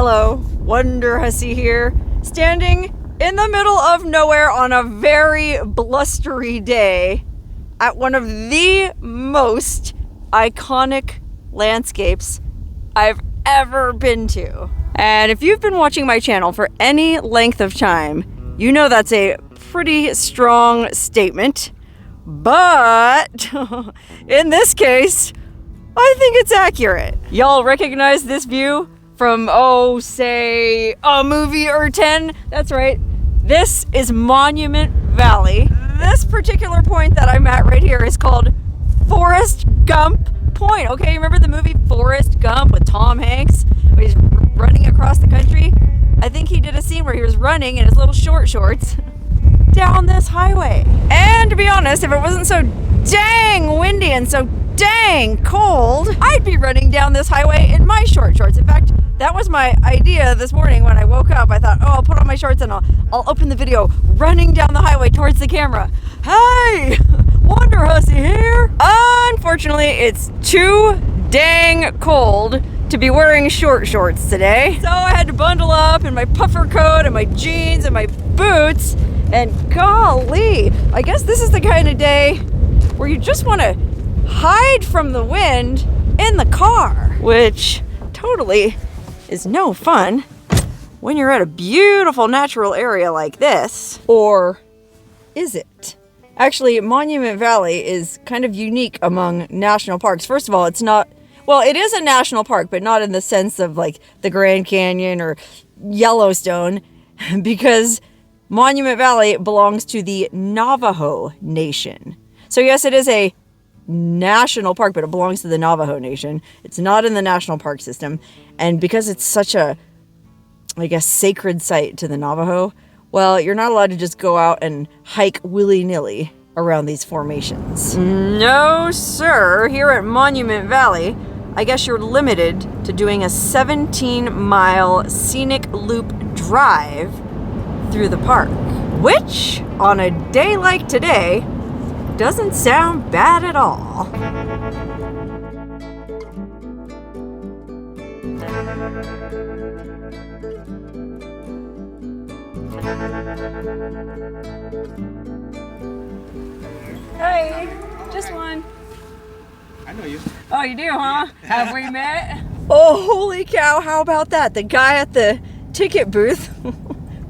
Hello, Wonderhussy here, standing in the middle of nowhere on a very blustery day at one of the most iconic landscapes I've ever been to. And if you've been watching my channel for any length of time, you know that's a pretty strong statement. But in this case, I think it's accurate. Y'all recognize this view from, say, a movie or 10? That's right. This is Monument Valley. This particular point that I'm at right here is called Forrest Gump Point. Okay, remember the movie Forrest Gump with Tom Hanks? Where he's running across the country? I think he did a scene where he was running in his little short shorts down this highway. And to be honest, if it wasn't so dang windy and so dang cold, I'd be running down this highway in my short shorts. In fact, that was my idea this morning when I woke up. I thought, I'll put on my shorts and I'll open the video running down the highway towards the camera. Hey, Wonderhussy here. Unfortunately, it's too dang cold to be wearing short shorts today. So I had to bundle up in my puffer coat and my jeans and my boots. And golly, I guess this is the kind of day where you just want to hide from the wind in the car, which totally is no fun when you're at a beautiful natural area like this. Or is it? Actually, Monument Valley is kind of unique among national parks. First of all, it's not, well, it is a national park, but not in the sense of like the Grand Canyon or Yellowstone, because Monument Valley belongs to the Navajo Nation. So yes, it is a national park, but it belongs to the Navajo Nation. It's not in the national park system. And because it's such a, I guess, sacred site to the Navajo, well, you're not allowed to just go out and hike willy-nilly around these formations. No, sir. Here at Monument Valley, I guess you're limited to doing a 17-mile scenic loop drive through the park, which on a day like today doesn't sound bad at all. Hey, just one. I know you. Oh, you do, huh? Have we met? Oh, holy cow, how about that? The guy at the ticket booth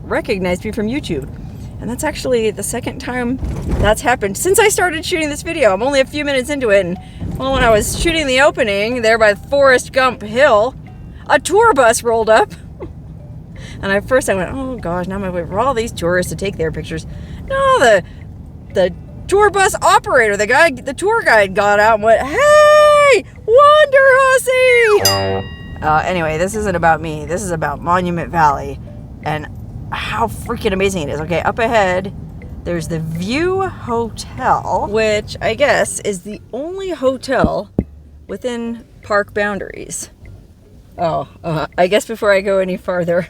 recognized me from YouTube. And that's actually the second time that's happened since I started shooting this video. I'm only a few minutes into it, and well, when I was shooting the opening there by Forrest Gump Hill, a tour bus rolled up. And at first I went, oh gosh, now I'm gonna wait for all these tourists to take their pictures. No, the tour bus operator, the tour guide got out and went, hey, Wonderhussy! Anyway, this isn't about me. This is about Monument Valley and how freaking amazing it is. Okay, up ahead, there's the View Hotel, which I guess is the only hotel within park boundaries. I guess before I go any farther,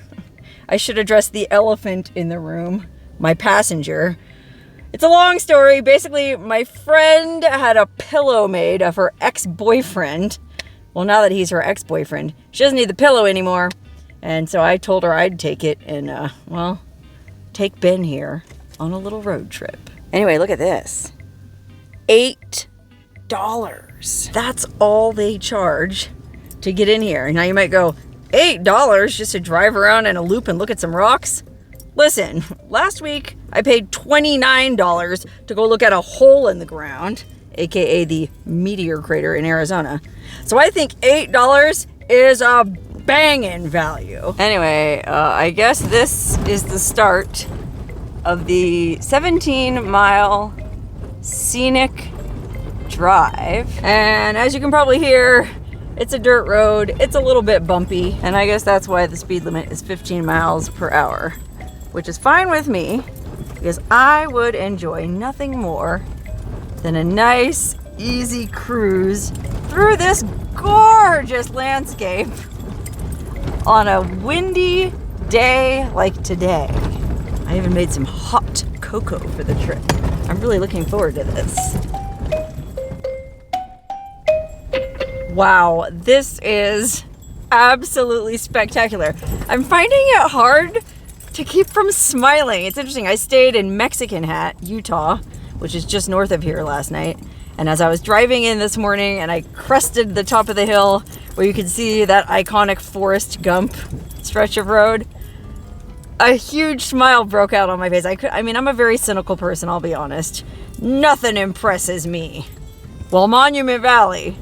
I should address the elephant in the room, my passenger. It's a long story. Basically, my friend had a pillow made of her ex-boyfriend. Well, now that he's her ex-boyfriend, she doesn't need the pillow anymore. And so I told her I'd take it and, take Ben here on a little road trip. Anyway, look at this. $8. That's all they charge to get in here. Now you might go, $8 just to drive around in a loop and look at some rocks? Listen, last week I paid $29 to go look at a hole in the ground, aka the meteor crater in Arizona. So I think $8 is a banging value. Anyway, I guess this is the start of the 17-mile scenic drive. And as you can probably hear, it's a dirt road. It's a little bit bumpy. And I guess that's why the speed limit is 15 miles per hour, which is fine with me because I would enjoy nothing more than a nice, easy cruise through this gorgeous landscape on a windy day like today. I even made some hot cocoa for the trip. I'm really looking forward to this. Wow, this is absolutely spectacular. I'm finding it hard to keep from smiling. It's interesting. I stayed in Mexican Hat, Utah, which is just north of here last night. And as I was driving in this morning and I crested the top of the hill where you can see that iconic Forrest Gump stretch of road, a huge smile broke out on my face. I mean, I'm a very cynical person, I'll be honest. Nothing impresses me. Well, Monument Valley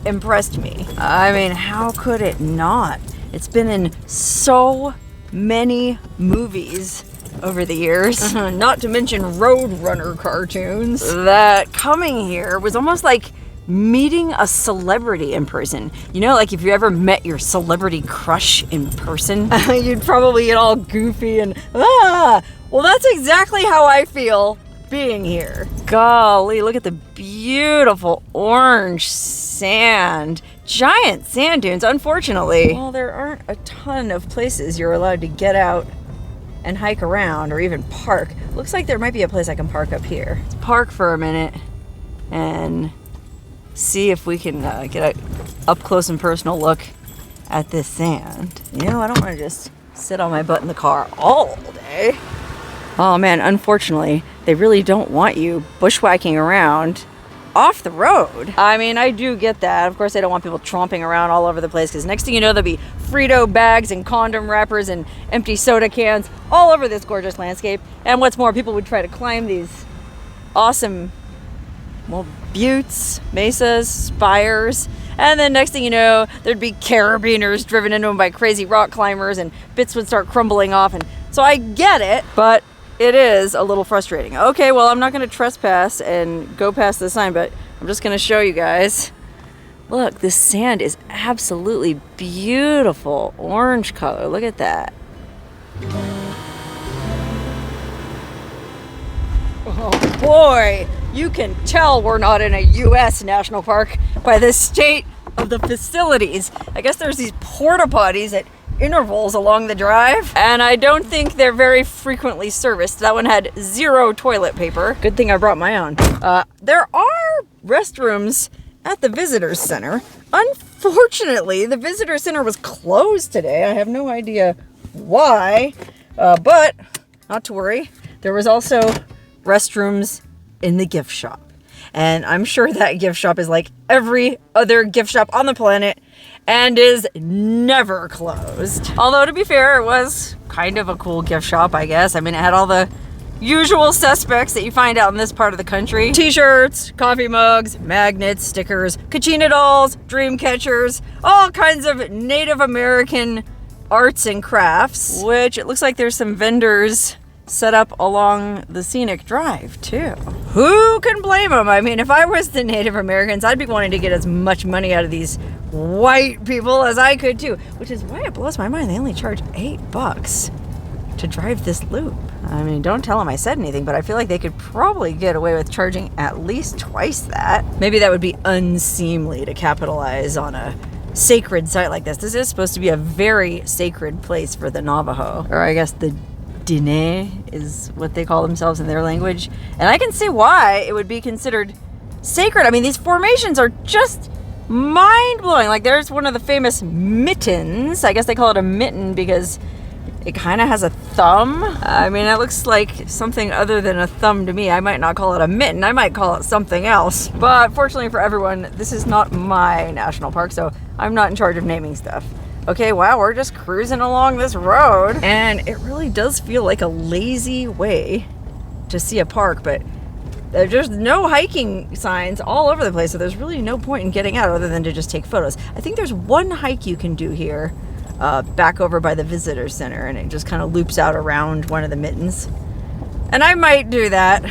impressed me. I mean, how could it not? It's been in so many movies over the years, not to mention Roadrunner cartoons, that coming here was almost like meeting a celebrity in person. You know, like if you ever met your celebrity crush in person, you'd probably get all goofy and, well, that's exactly how I feel being here. Golly, look at the beautiful orange sand. Giant sand dunes, unfortunately. Well, there aren't a ton of places you're allowed to get out and hike around or even park. Looks like there might be a place I can park up here. Let's park for a minute and see if we can get a up close and personal look at this sand. You know, I don't want to just sit on my butt in the car all day. Oh man, unfortunately, they really don't want you bushwhacking around off the road. I mean, I do get that. Of course, I don't want people tromping around all over the place because next thing you know, there'll be Frito bags and condom wrappers and empty soda cans all over this gorgeous landscape. And what's more, people would try to climb these awesome, well, buttes, mesas, spires. And then next thing you know, there'd be carabiners driven into them by crazy rock climbers and bits would start crumbling off. And so I get it, but it is a little frustrating. Okay, well, I'm not going to trespass and go past the sign, but I'm just going to show you guys. Look, this sand is absolutely beautiful. Orange color. Look at that. Oh boy, you can tell we're not in a U.S. national park by the state of the facilities. I guess there's these porta potties at intervals along the drive, and I don't think they're very frequently serviced. That one had 0 toilet paper. Good thing I brought my own. There are restrooms at the visitors center. Unfortunately, the visitor center was closed today. I have no idea why, but not to worry. There was also restrooms in the gift shop, and I'm sure that gift shop is like every other gift shop on the planet and is never closed. Although, to be fair, it was kind of a cool gift shop, I guess. I mean, it had all the usual suspects that you find out in this part of the country. T-shirts, coffee mugs, magnets, stickers, Kachina dolls, dream catchers, all kinds of Native American arts and crafts, which it looks like there's some vendors set up along the scenic drive too. Who can blame them? I mean, if I was the Native Americans, I'd be wanting to get as much money out of these white people as I could too, which is why it blows my mind they only charge $8 to drive this loop. I mean, don't tell them I said anything, but I feel like they could probably get away with charging at least twice that. Maybe that would be unseemly to capitalize on a sacred site like this. This is supposed to be a very sacred place for the Navajo, or I guess the Diné is what they call themselves in their language. And I can see why it would be considered sacred. I mean, these formations are just mind-blowing. Like, there's one of the famous mittens. I guess they call it a mitten because it kind of has a thumb. I mean, it looks like something other than a thumb to me. I might not call it a mitten. I might call it something else. But fortunately for everyone, this is not my national park, so I'm not in charge of naming stuff. Okay, wow, we're just cruising along this road, and it really does feel like a lazy way to see a park, but there's no hiking signs all over the place, so there's really no point in getting out other than to just take photos. I think there's one hike you can do here, back over by the visitor center, and it just kind of loops out around one of the mittens. And I might do that,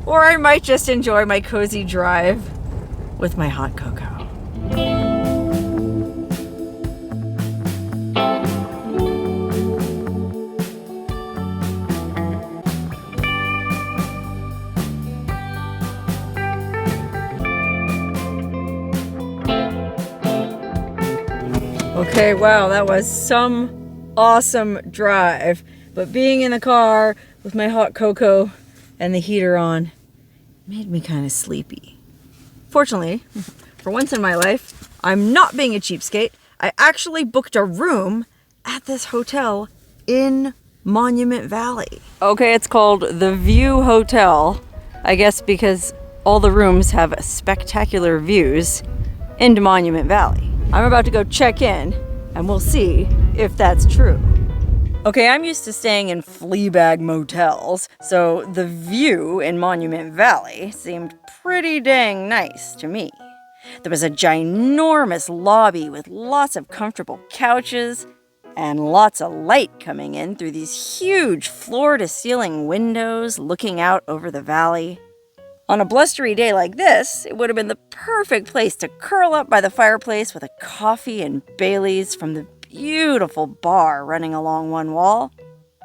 or I might just enjoy my cozy drive with my hot cocoa. Okay, wow, that was some awesome drive. But being in the car with my hot cocoa and the heater on made me kind of sleepy. Fortunately, for once in my life, I'm not being a cheapskate. I actually booked a room at this hotel in Monument Valley. Okay, it's called the View Hotel. I guess because all the rooms have spectacular views into Monument Valley. I'm about to go check in and we'll see if that's true. Okay, I'm used to staying in Fleabag motels, so the view in Monument Valley seemed pretty dang nice to me. There was a ginormous lobby with lots of comfortable couches and lots of light coming in through these huge floor-to-ceiling windows looking out over the valley. On a blustery day like this, it would have been the perfect place to curl up by the fireplace with a coffee and Baileys from the beautiful bar running along one wall.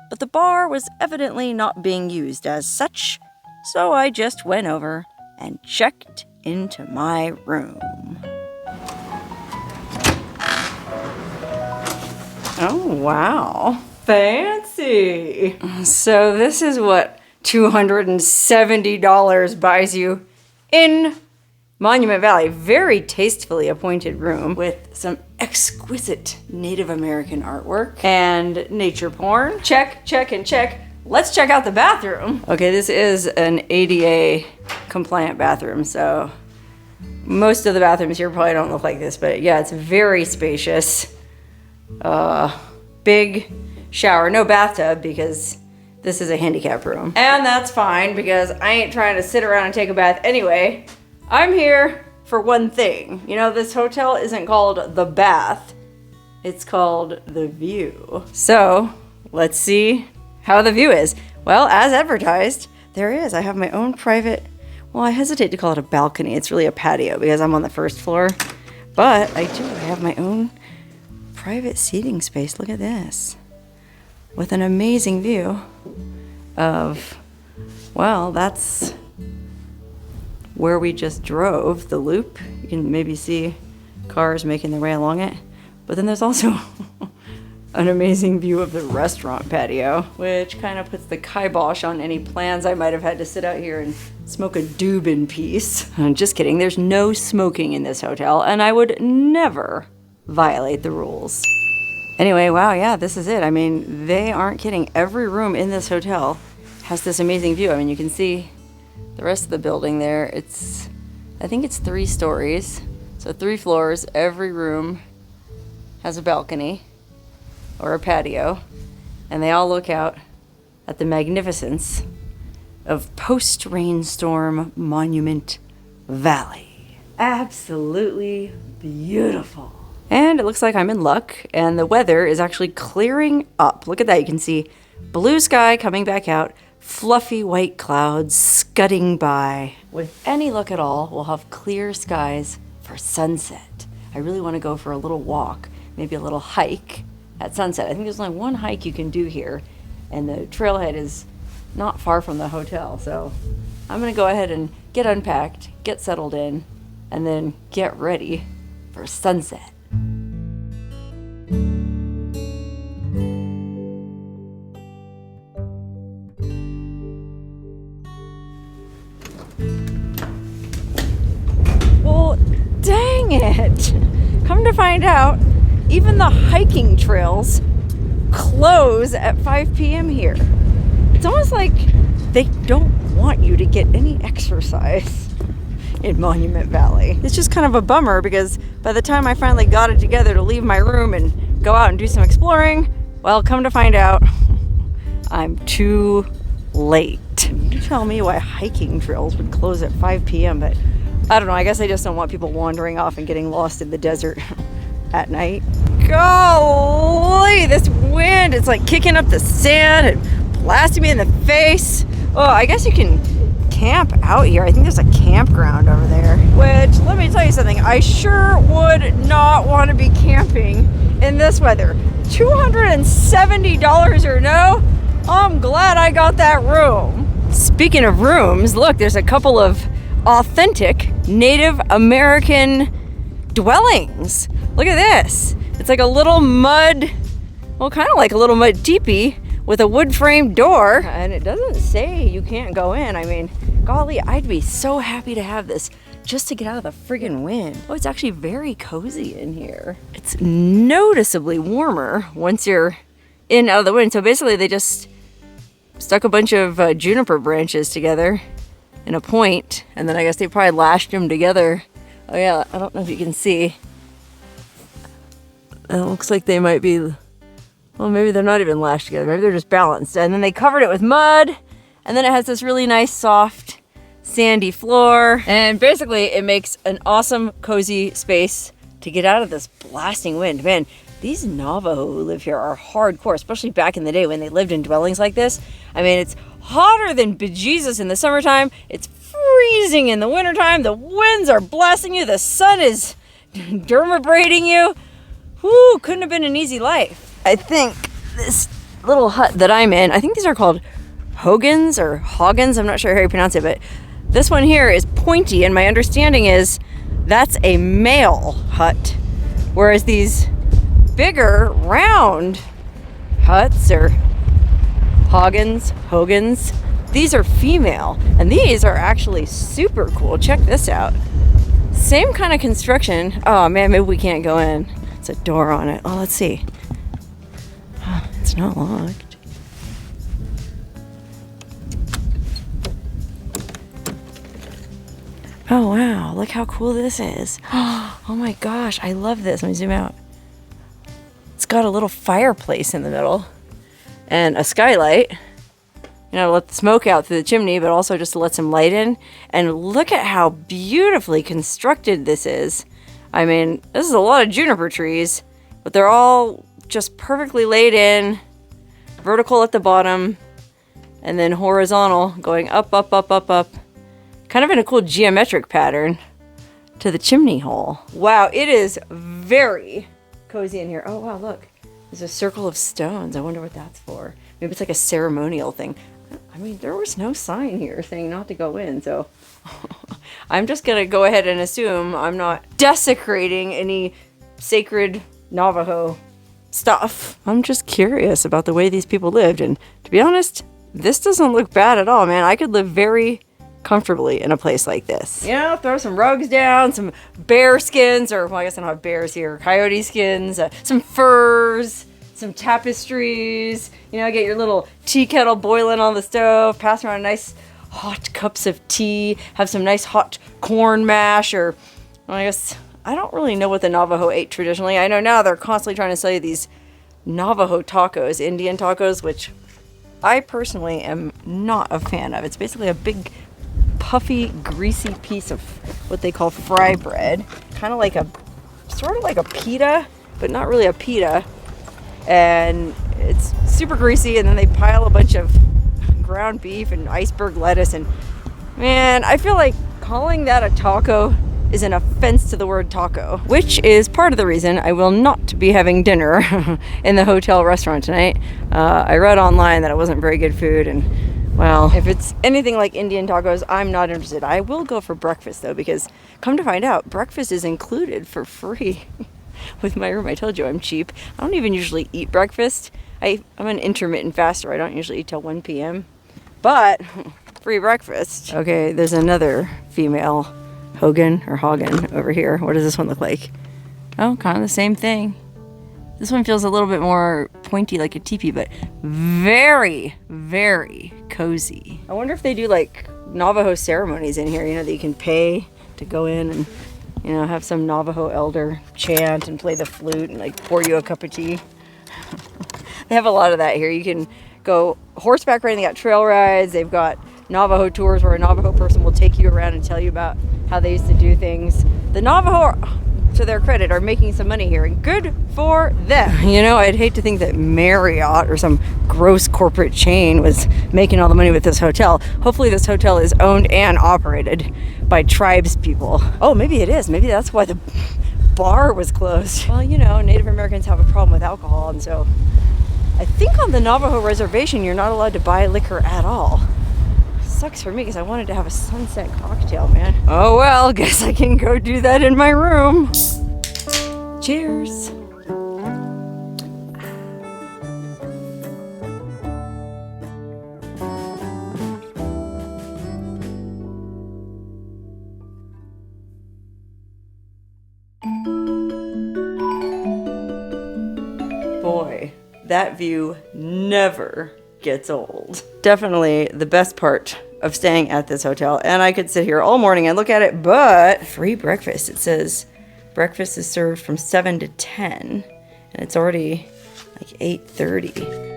But the bar was evidently not being used as such, so I just went over and checked into my room. Oh, wow. Fancy. So this is what $270 buys you in Monument Valley. Very tastefully appointed room with some exquisite Native American artwork and nature porn. Check, check, and check. Let's check out the bathroom. Okay, this is an ADA compliant bathroom, so most of the bathrooms here probably don't look like this, but yeah, it's very spacious. Big shower, no bathtub because this is a handicap room. And that's fine because I ain't trying to sit around and take a bath anyway. I'm here for one thing. You know, this hotel isn't called The Bath, it's called The View. So let's see how the view is. Well, as advertised, there is. I have my own private, well, I hesitate to call it a balcony. It's really a patio because I'm on the first floor. But I do have my own private seating space. Look at this. With an amazing view of, well, that's where we just drove, the loop. You can maybe see cars making their way along it. But then there's also an amazing view of the restaurant patio, which kind of puts the kibosh on any plans I might have had to sit out here and smoke a doob in peace. Just kidding, there's no smoking in this hotel, and I would never violate the rules. Anyway, wow, yeah, this is it. I mean, they aren't kidding. Every room in this hotel has this amazing view. I mean, you can see the rest of the building there. I think it's 3 stories. So 3 floors, every room has a balcony or a patio, and they all look out at the magnificence of post-rainstorm Monument Valley. Absolutely beautiful. And it looks like I'm in luck, and the weather is actually clearing up. Look at that, you can see blue sky coming back out, fluffy white clouds scudding by. With any luck at all, we'll have clear skies for sunset. I really want to go for a little walk, maybe a little hike at sunset. I think there's only one hike you can do here, and the trailhead is not far from the hotel, so I'm gonna go ahead and get unpacked, get settled in, and then get ready for sunset. Well, dang it! Come to find out, even the hiking trails close at 5 p.m. here. It's almost like they don't want you to get any exercise in Monument Valley. It's just kind of a bummer because by the time I finally got it together to leave my room and go out and do some exploring, well, come to find out, I'm too late. You tell me why hiking trails would close at 5 p.m., but I don't know, I guess I just don't want people wandering off and getting lost in the desert at night. Golly, this wind, it's like kicking up the sand and blasting me in the face. Oh, I guess you can camp out here. I think there's a campground over there. Which, let me tell you something, I sure would not want to be camping in this weather. $270 or no? I'm glad I got that room. Speaking of rooms, look, there's a couple of authentic Native American dwellings. Look at this. It's like a little mud, well, kind of like a little mud teepee with a wood frame door. And it doesn't say you can't go in. I mean, golly, I'd be so happy to have this just to get out of the friggin' wind. Oh, it's actually very cozy in here. It's noticeably warmer once you're in out of the wind. So basically they just stuck a bunch of juniper branches together in a point, and then I guess they probably lashed them together. Oh yeah, I don't know if you can see. It looks like they might be, well, maybe they're not even lashed together. Maybe they're just balanced. And then they covered it with mud, and then it has this really nice soft sandy floor. And basically it makes an awesome cozy space to get out of this blasting wind. Man, these Navajo who live here are hardcore, especially back in the day when they lived in dwellings like this. I mean, it's hotter than bejesus in the summertime. It's freezing in the wintertime. The winds are blasting you. The sun is dermabrating you. Whew, couldn't have been an easy life. I think this little hut that I'm in, I think these are called hogans or hoggans. I'm not sure how you pronounce it, but this one here is pointy, and my understanding is that's a male hut, whereas these bigger round huts or hogans, these are female, and these are actually super cool. Check this out. Same kind of construction. Oh man, maybe we can't go in. It's a door on it. Oh, let's see. Oh, it's not locked. Oh wow, look how cool this is. Oh my gosh, I love this. Let me zoom out. It's got a little fireplace in the middle and a skylight, you know, to let the smoke out through the chimney, but also just to let some light in. And look at how beautifully constructed this is. I mean, this is a lot of juniper trees, but they're all just perfectly laid in, vertical at the bottom, and then horizontal going up, up, up, up, up. Kind of in a cool geometric pattern to the chimney hole. Wow, it is very cozy in here. Oh wow, look. There's a circle of stones. I wonder what that's for. Maybe it's like a ceremonial thing. I mean, there was no sign here saying not to go in, so I'm just gonna go ahead and assume I'm not desecrating any sacred Navajo stuff. I'm just curious about the way these people lived, and to be honest, this doesn't look bad at all, man. I could live very comfortably in a place like this. You know, throw some rugs down, some bear skins, or well, I guess I don't have bears here, coyote skins, some furs, some tapestries, you know, get your little tea kettle boiling on the stove, pass around nice hot cups of tea, have some nice hot corn mash, or well, I guess, I don't really know what the Navajo ate traditionally. I know now they're constantly trying to sell you these Navajo tacos, Indian tacos, which I personally am not a fan of. It's basically a big puffy, greasy piece of what they call fry bread, kind of like a, sort of like a pita, but not really a pita, and it's super greasy, and then they pile a bunch of ground beef and iceberg lettuce, and man, I feel like calling that a taco is an offense to the word taco, which is part of the reason I will not be having dinner in the hotel restaurant tonight. I read online that it wasn't very good food, and well, if it's anything like Indian tacos, I'm not interested. I will go for breakfast though, because come to find out, breakfast is included for free with my room. I told you I'm cheap. I don't even usually eat breakfast. I'm an intermittent faster. I don't usually eat till 1 p.m. But free breakfast. Okay, there's another female hogan or hoggan over here. What does this one look like? Oh, kind of the same thing. This one feels a little bit more pointy, like a teepee, but very, very cozy. I wonder if they do like Navajo ceremonies in here, you know, that you can pay to go in and, you know, have some Navajo elder chant and play the flute and like pour you a cup of tea. They have a lot of that here. You can go horseback riding. They got trail rides. They've got Navajo tours where a Navajo person will take you around and tell you about how they used to do things. The Navajo, to their credit, are making some money here, and good for them. You know, I'd hate to think that Marriott or some gross corporate chain was making all the money with this hotel. Hopefully this hotel is owned and operated by tribes people. Oh, maybe it is. Maybe that's why the bar was closed. Well, you know, Native Americans have a problem with alcohol, and so I think on the Navajo reservation you're not allowed to buy liquor at all. Sucks for me because I wanted to have a sunset cocktail, man. Oh well, guess I can go do that in my room. Cheers. That view never gets old. Definitely the best part of staying at this hotel. And I could sit here all morning and look at it, but free breakfast. It says breakfast is served from 7 to 10, and it's already like 8:30.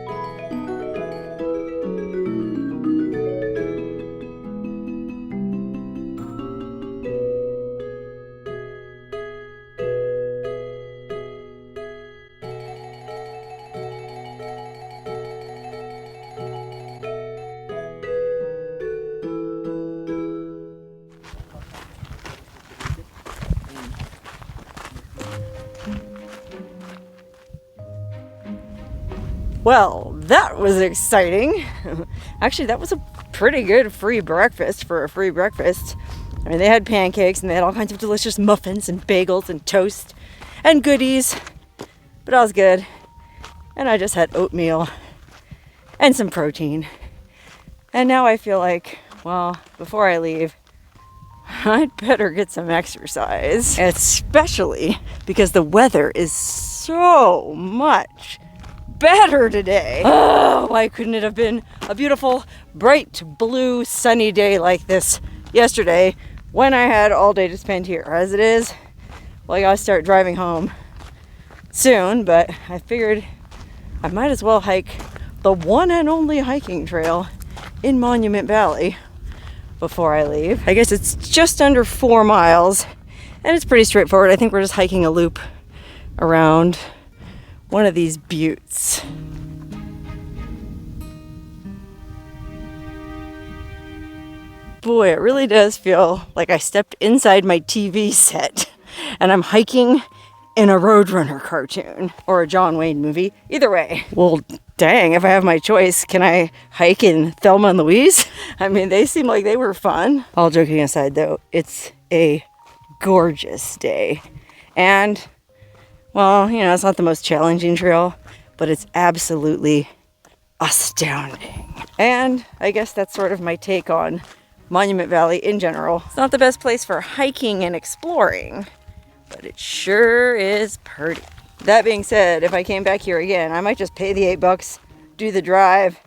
Well, that was exciting. Actually, that was a pretty good free breakfast for a free breakfast. I mean, they had pancakes and they had all kinds of delicious muffins and bagels and toast and goodies. But that was good. And I just had oatmeal and some protein. And now I feel like, well, before I leave, I'd better get some exercise. Especially because the weather is so much better today. Oh, why couldn't it have been a beautiful, bright, blue, sunny day like this yesterday when I had all day to spend here? As it is, well, I gotta start driving home soon, but I figured I might as well hike the one and only hiking trail in Monument Valley before I leave. I guess it's just under 4 miles, and it's pretty straightforward. I think we're just hiking a loop around one of these buttes. Boy, it really does feel like I stepped inside my TV set and I'm hiking in a Roadrunner cartoon or a John Wayne movie. Either way. Well, dang, if I have my choice, can I hike in Thelma and Louise? I mean, they seem like they were fun. All joking aside though, it's a gorgeous day. And well, you know, it's not the most challenging trail, but it's absolutely astounding. And I guess that's sort of my take on Monument Valley in general. It's not the best place for hiking and exploring, but it sure is pretty. That being said, if I came back here again, I might just pay the $8, do the drive,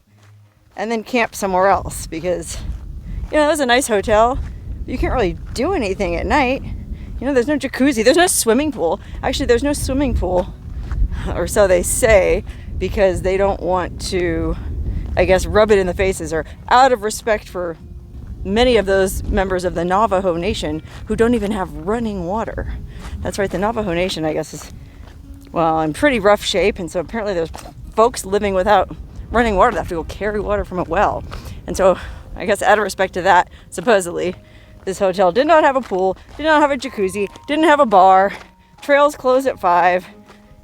and then camp somewhere else because, you know, it was a nice hotel. You can't really do anything at night. You know, there's no jacuzzi, there's no swimming pool. Actually, there's no swimming pool, or so they say, because they don't want to, I guess, rub it in the faces, or out of respect for many of those members of the Navajo Nation who don't even have running water. That's right, the Navajo Nation, I guess, is, well, in pretty rough shape, and so apparently there's folks living without running water. They have to go carry water from a well. And so, I guess out of respect to that, supposedly, this hotel did not have a pool, did not have a jacuzzi, didn't have a bar. Trails close at 5.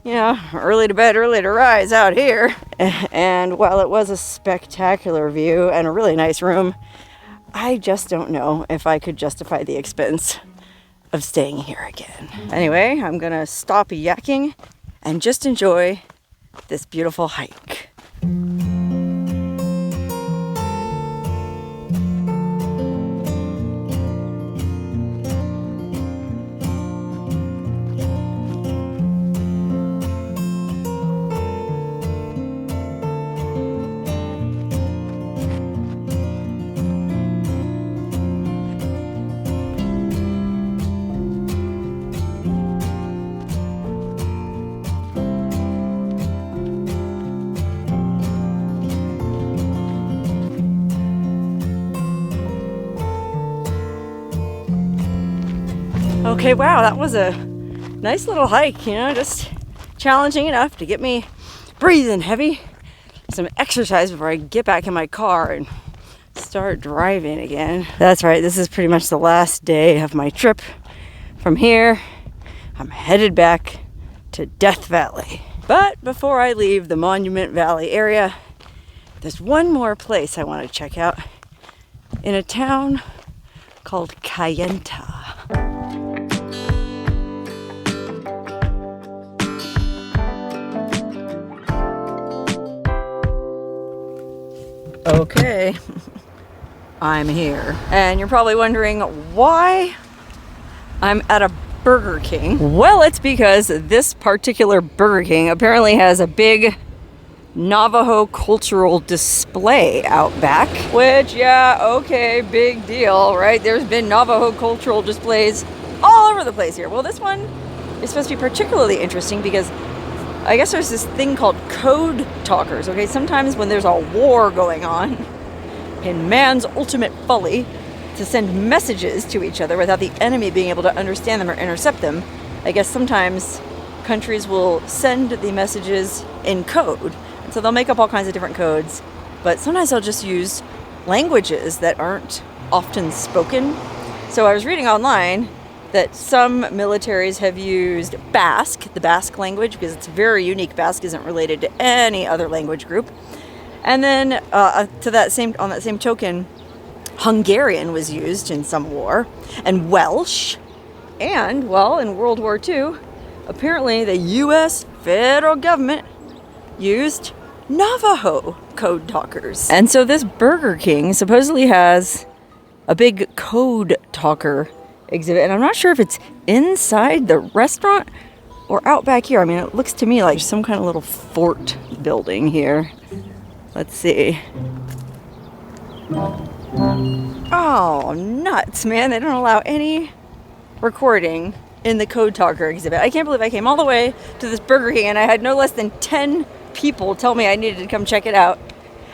You know, early to bed, early to rise out here. And while it was a spectacular view and a really nice room, I just don't know if I could justify the expense of staying here again. Anyway, I'm gonna stop yakking and just enjoy this beautiful hike. Okay, wow, that was a nice little hike, you know, just challenging enough to get me breathing heavy. Some exercise before I get back in my car and start driving again. That's right, this is pretty much the last day of my trip. From here, I'm headed back to Death Valley. But before I leave the Monument Valley area, there's one more place I want to check out in a town called Kayenta. Okay, I'm here. And you're probably wondering why I'm at a Burger King. Well, it's because this particular Burger King apparently has a big Navajo cultural display out back, which, yeah, okay, big deal, right? There's been Navajo cultural displays all over the place here. Well, this one is supposed to be particularly interesting because I guess there's this thing called code talkers, okay? Sometimes when there's a war going on, in man's ultimate folly to send messages to each other without the enemy being able to understand them or intercept them, I guess sometimes countries will send the messages in code. And so they'll make up all kinds of different codes, but sometimes they'll just use languages that aren't often spoken. So I was reading online that some militaries have used Basque, the Basque language, because it's very unique. Basque isn't related to any other language group. And then on that same token, Hungarian was used in some war, and Welsh, and, well, in World War II, apparently the U.S. federal government used Navajo code talkers. And so this Burger King supposedly has a big code talker exhibit, and I'm not sure if it's inside the restaurant or out back here. I mean, it looks to me like some kind of little fort building here. Let's see. Oh, nuts, man. They don't allow any recording in the code talker exhibit. I can't believe I came all the way to this Burger King and I had no less than 10 people tell me I needed to come check it out.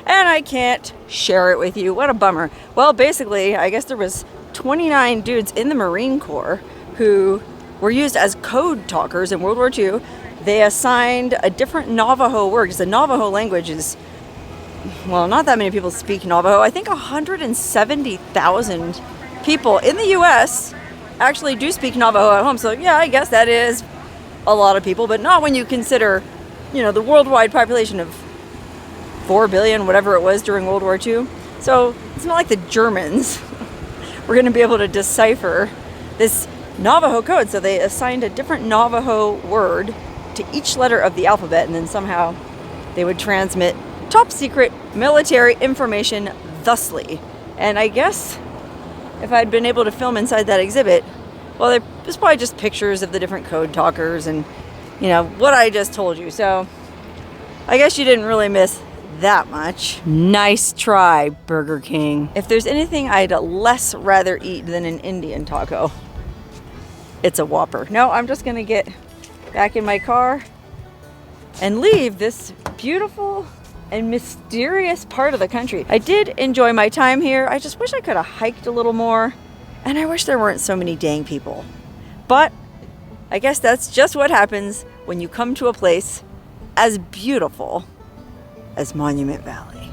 And I can't share it with you. What a bummer. Well, basically, I guess there was 29 dudes in the Marine Corps who were used as code talkers in World War II. They assigned a different Navajo word, because the Navajo language is, well, not that many people speak Navajo. I think 170,000 people in the U.S. actually do speak Navajo at home. So, yeah, I guess that is a lot of people, but not when you consider, the worldwide population of 4 billion, whatever it was during World War II. So it's not like the Germans were going to be able to decipher this Navajo code. So they assigned a different Navajo word to each letter of the alphabet, and then somehow they would transmit top secret military information thusly. And I guess if I'd been able to film inside that exhibit, well, there's probably just pictures of the different code talkers and, what I just told you. So I guess you didn't really miss that much. Nice try, Burger King. If there's anything I'd less rather eat than an Indian taco, it's a Whopper. No, I'm just gonna get back in my car and leave this beautiful and mysterious part of the country. I did enjoy my time here. I just wish I could have hiked a little more, and I wish there weren't so many dang people. But I guess that's just what happens when you come to a place as beautiful as Monument Valley.